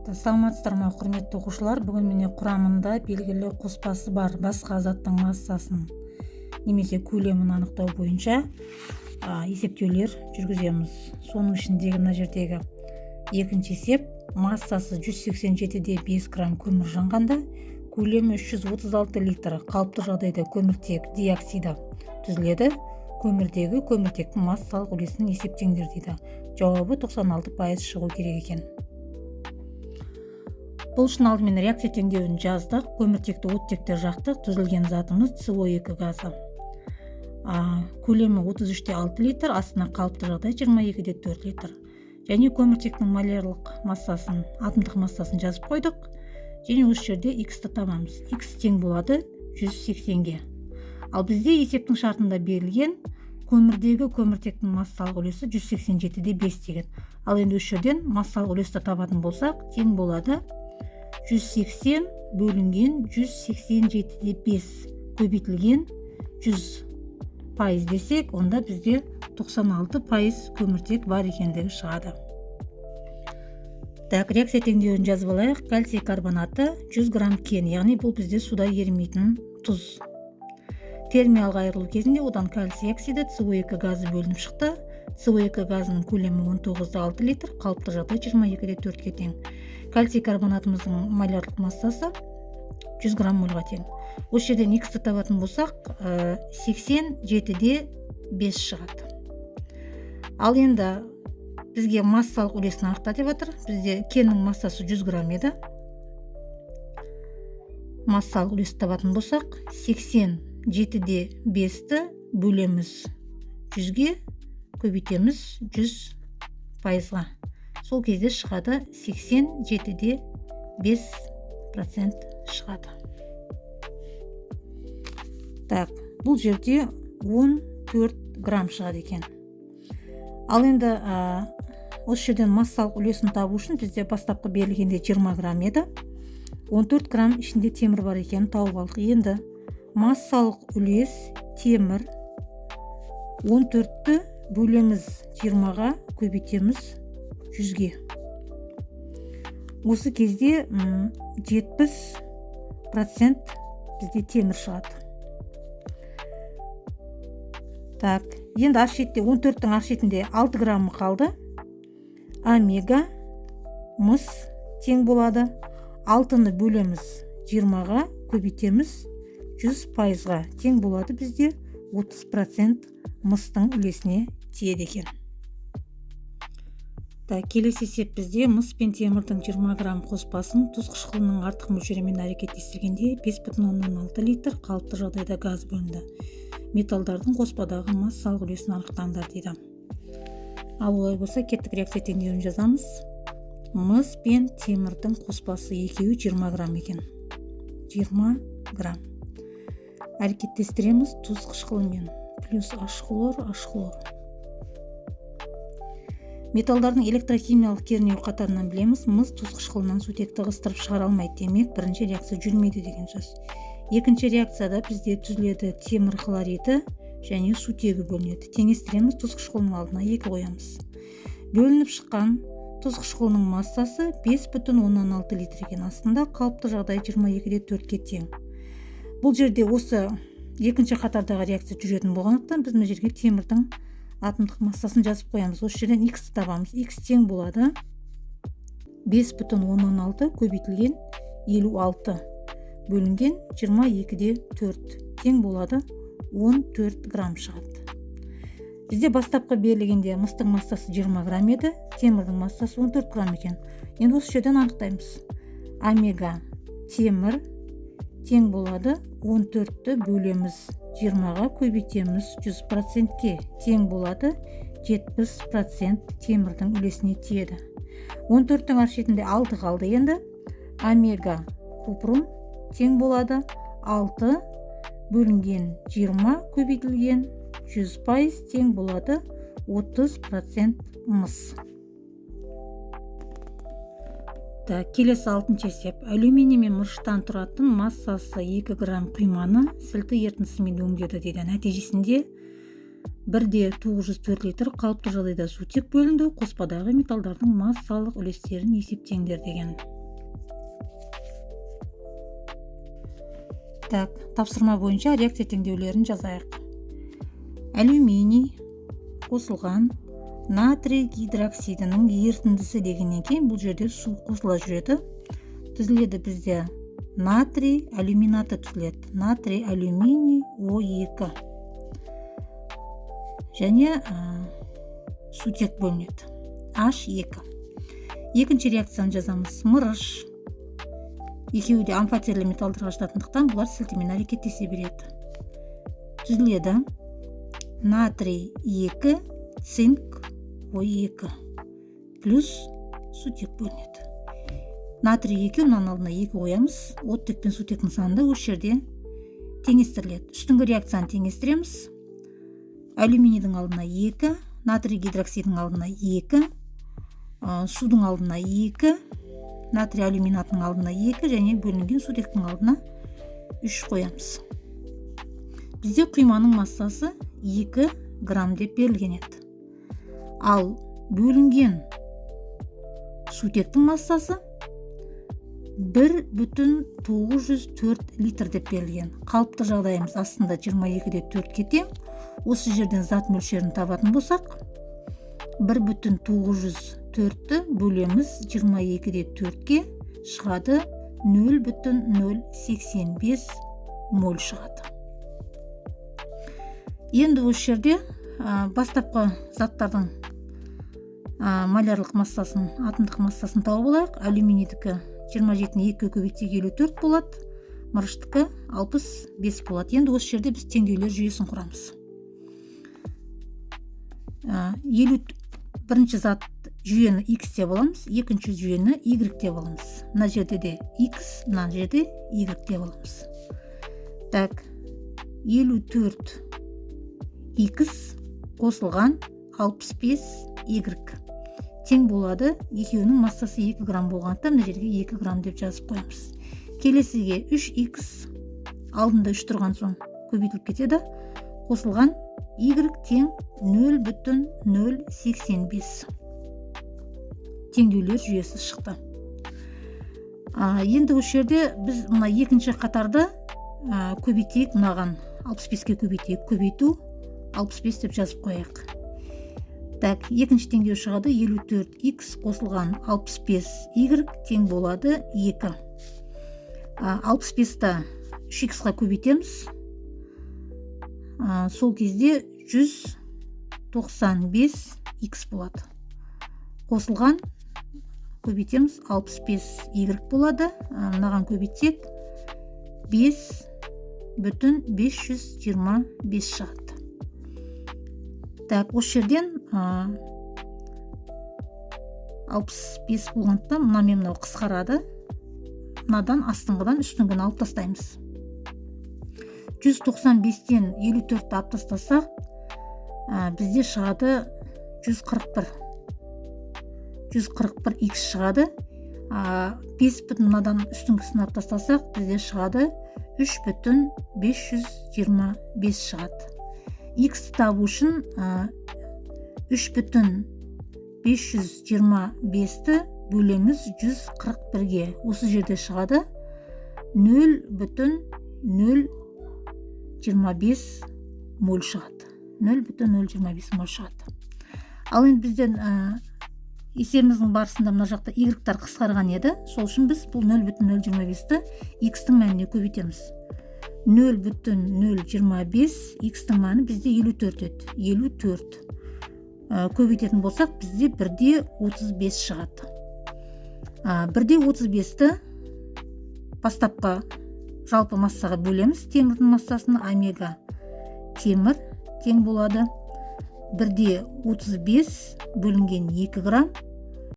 Саламатсыздар ма, құрметті оқушылар? Бүгін міне құрамында белгілі қоспасы бар басқа заттың массасын немесе көлемін анықтау бойынша есептеулер жүргіземіз. Соның ішіндегі мына жердегі екінші есеп: массасы 187,5 грамм көмір жанғанда көлемі 336 литр қалыпты жағдайда көміртек диоксиді түзіледі. Көмірдегі көміртектің массалық үлесін есептеңдер дейді. Жауабы 96% шығу керек екен. Бұл үшін алдымен реакция теңдеуін жаздық. Көміртекті оттекте жақтық. Түзілген затымыз СО2 газы. Көлемі 33,6 литр, астына қалыпты жағдай 22,4 литр. Және көміртектің молярлық массасын, атомдық массасын жазып қойдық. Және осы жерде X-ті табамыз. X тең болады 180-ге. Ал бізде есептің шартында берілген көмірдегі көміртектің массалық үлесі 187,5 деген. Ал енді осы жерден массалық үлесті табатын болсақ, тең болады 180 бөлінген 187,5 көбейтілген 100% десек, онда бізде 96% көміртек бар екендігі шығады. Реакция теңдеуін жазып алайық. Кальций карбонаты 100 грамм кен, яғни бұл бізде суда ерімейтін тұз. Термиялық айырылу кезінде одан кальций оксиді СО2 газы бөлініп шықты. СО2 газының көлемі 19,6 литр, қалыпты жағдай 22,4-ге тең. Кальций карбонатымыздың молярлық массасы 100 грамм мольға тең. Осы жерден X-ті табатын болсақ, 87,5 шығады. Ал енді бізге массалық үлесін анықта деп жатыр. Бізде кеннің массасы 100 грамм еді. Массалық үлесті табатын болсақ, 87,5-ті бөлеміз 100-ге, көбейтеміз 100%-ға. Сол кезде шығады 87,5% шығады. Бұл жерде 14 грамм шығады екен. Ал енді осы жерден массалық үлесін табу үшін бізде бастапқы берілгенде 20 грамм еді. 14 грамм ішінде темір бар екен тауып алдық. Енді массалық үлес темір 14-ті бөлеміз 20-ға, көбейтеміз 100-ге. Осы кезде 70% бізде темір шығады. Енді ар шетте 14-тің ар шетінде 6 граммы қалды. Омега мыс тең болады. 6-ны бөлеміз 20-ға, көбейтеміз 100%-ға. Тең болады бізде 30% мыстың үлесіне тиеді екен. Келесі есеп бізде мыс пен темірдің 20 грамм қоспасын тұз қышқылының артық мөлшерімен әрекеттестіргенде 5,6 литр қалыпты жағдайда газ бөлінді. Металдардың қоспадағы массалық үлесін анықтаңдар дейді. Ал олай болса, кеттік реакция теңдеуін жазамыз. Мыс пен темірдің қоспасы екеуі 20 грамм екен. 20 грамм. Әрекеттестіреміз тұз қышқылымен. Плюс H хлор. Металдардың электрохимиялық кернеу қатарынан білеміз. Мыс тұз қышқылынан сутекті ығыстырып шығара алмайды, демек бірінші реакция жүрмейді деген сөз. Екінші реакцияда бізде түзіледі темір хлориді және сутегі бөлінеді. Теңестіреміз, тұз қышқылының алдына 2 қоямыз. Бөлініп шыққан тұз қышқылының массасы 5,6 литр екен. Астында қалыпты жағдай 22,4-ге тең. Бұл жерде осы екінші қатардағы реакция жүретін болғандықтан біз мына жерге темірдің атомдық массасын жазып қоямыз. Осы жерден X-ті табамыз. X тең болады 5,6 көбейтілген 56 бөлінген 22,4 тең болады 14 грамм шығады. Бізде бастапқы берілгенде мыстың массасы 20 грамм еді, темірдің массасы 14 грамм екен. Енді осы жерден анықтаймыз. Омега темір тең болады 14-ті бөлеміз 20-ға, көбейтеміз 100%-ке. Тең болады 70% темірдің үлесіне тиеді. 14-тің ар шетінде 6 қалды. Енді омега купрум тең болады 6 бөлінген 20 көбейтілген 100% тең болады 30% мыс. Келесі 6-шы есеп. Алюминий мен мырыштан тұратын массасы 2 грамм құйманы сілті ерітіндісімен өңдеді дейді. Нәтижесінде 1,904 литр қалыпты жағдайда сутек бөлінді. Қоспадағы металдардың массалық үлестерін есептеңдер деген. Так, тапсырма бойынша реакция теңдеулерін жазайық. Алюминий қосылған натрий гидроксидінің ерітіндісі дегеннен кейін бұл жерде су қосыла жүреді. Түзіледі бізде натрий алюминаты түзіледі. Натрий алюминий O2 және сутек бөлінеді. H2. Екінші реакцияны жазамыз. Мырыш. Екеуі де амфотерлі металдарға жататындықтан бұлар сілтемен әрекеттесе береді. Түзіледі натрий 2, цинк O2 плюс сутек бөлінеді. Натрий 2, оның алдына 2 қоямыз. Оттек пен сутектің саны да осы жерде теңестіріледі. Үстіңгі реакцияны теңестіреміз. Алюминийдің алдына 2, натрий гидроксидінің алдына 2, судың алдына 2, натрий алюминатының алдына 2 және бөлінген сутектің алдына 3 қоямыз. Бізде құйманың массасы 2 грамм деп берілген еді. Ал бөлінген сутектің массасы 1,904 литр деп берілген. Қалыпты жағдайымыз астында 22-де 4-ке тең. Осы жерден зат мөлшерін табатын болсақ, 1,904-ті бөлеміз 22-де 4-ке шығады 0,085 моль шығады. Енді осы жерде бастапқы заттардың малярлық массасын, атомдық массасын тауып алайық. Алюминийдікі 27-ні 2-ге көбейтсек 54 болады, мырыштікі 65 болады. Енді осы жерде біз теңдеулер жүйесін құрамыз. Бірінші зат жүйені x деп аламыз, екінші жүйені y деп аламыз. Мына жерде де x, мына жерде y деп аламыз. Так, 54 x қосылған 65 y тең болады. Екеуінің массасы 2 грамм болғандықтан мына жерге 2 грамм деп жазып қоямыз. Келесіге 3x алдында 3 тұрған соң көбейтіліп кетеді. Қосылған y тең 0,085. Теңдеулер жүйесі шықты. Енді осы жерде біз мына екінші қатарды көбейтейік, мынаған 65-ке көбейтейік. Көбейту 65 деп жазып қояйық. Так, екінші теңдеу шығады 54x қосылған 65y тең болады 2. 65-ті 3x-ға көбейтеміз. Сол кезде 195x болады. Қосылған көбейтеміз 65y болады. Мынаған көбейтсек 5,525 шығады. Так, осы жерден 65 болғандықтан мынамен мынау қысқарады. Мынадан астыңғыдан үстіңгіні алып тастаймыз. 195-тен 54-ті алып тастасақ, бізде шығады 141x шығады. 5 мынадан үстіңгісін алып тастасақ, бізде шығады 3,525 шығады. X табу үшін 3,525-ті бөлеміз 141-ге. Осы жерде шығады 0,025 моль шығады. 0,025 моль шығады. Ал енді бізден есебіміздің барысында мына жақта y-тар қысқарған еді. Сол үшін біз бұл 0,025-ті x-тің мәніне көбейтеміз. 0,025 x-тің мәні бізде 54 еді. 54 көбейтетін болсақ, бізде 1,35 шығады. 1,35-ті бастапқы жалпы массаға бөлеміз. Темірдің массасына омега темір тең болады 1,35 бөлінген 2 грамм